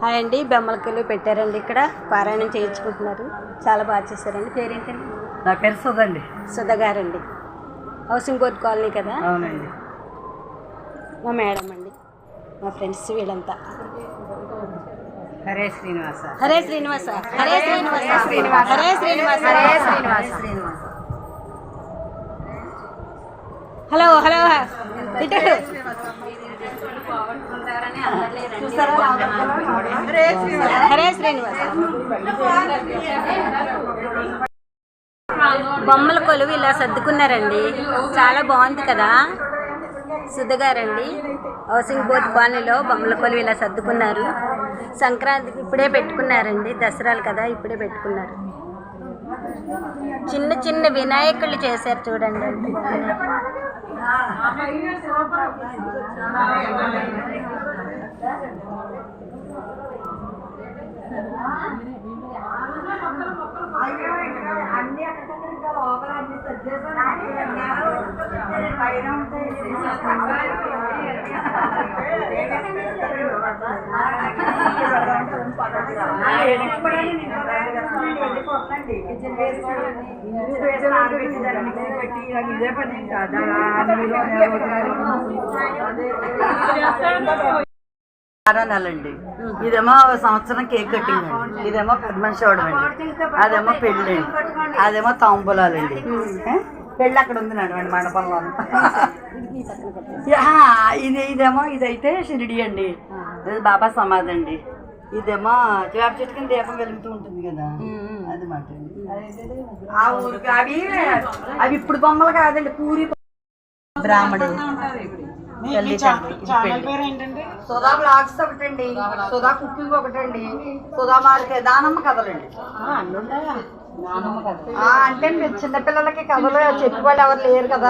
Hi అండి, బొమ్మలకలు పెట్టారండి. ఇక్కడ పారాయణం చేయించుకుంటున్నారు. చాలా బాగా చేశారండి. పేరేంటండి? నా పేరు సుధా అండి. సుధా గారండి. హౌసింగ్ బోర్డ్ కాలనీ కదా? అవునండి. మా మేడం అండి, మా ఫ్రెండ్స్ వీళ్ళంతా. హరే శ్రీనివాస, హరే శ్రీనివాస, హరే శ్రీనివాస, హరే శ్రీనివాస, హరే శ్రీనివాస. హలో హలో ఇటు హరే శ్రీనివాస. బొమ్మల కొలువు ఇలా సర్దుకున్నారండి. చాలా బాగుంది కదా. సుధ గారండి, హౌసింగ్ బోర్డ్ కాలనీలో బొమ్మల కొలువు ఇలా సర్దుకున్నారు. సంక్రాంతికి ఇప్పుడే పెట్టుకున్నారండి. దసరాలు కదా, ఇప్పుడే పెట్టుకున్నారు. చిన్న చిన్న వినాయకుళ్ళు చేశారు చూడండి. నెలండి. ఇదేమో సంవత్సరం కేక్ కట్టింగ్ అండి. ఇదేమో పెద్ద మనిషి అవడం అండి. అదేమో పెళ్ళి అండి. అదేమో తాంబూలాలండి. పెళ్ళి అక్కడ ఉంది నడవండి మండపంలో. ఇదేమో ఇదైతే షిరిడి అండి. ఇది బాబా సమాధి అండి. ఇదేమో వేప చెట్టు కింద దీపం వెలుగుతూ ఉంటుంది కదా, అది మాట. ఆ ఊరికి అవి ఇప్పుడు బొమ్మలు కాదండి, పూరి బ్రాహ్మడు. సుధా బ్లాగ్స్ ఒకటండి, సుధా కుకింగ్ ఒకటండి, సుధా మార్కెట్, దానమ్మ కథలండి. అంటే చిన్నపిల్లలకి కథలు చెప్పేవాళ్ళు ఎవరు లేరు కదా.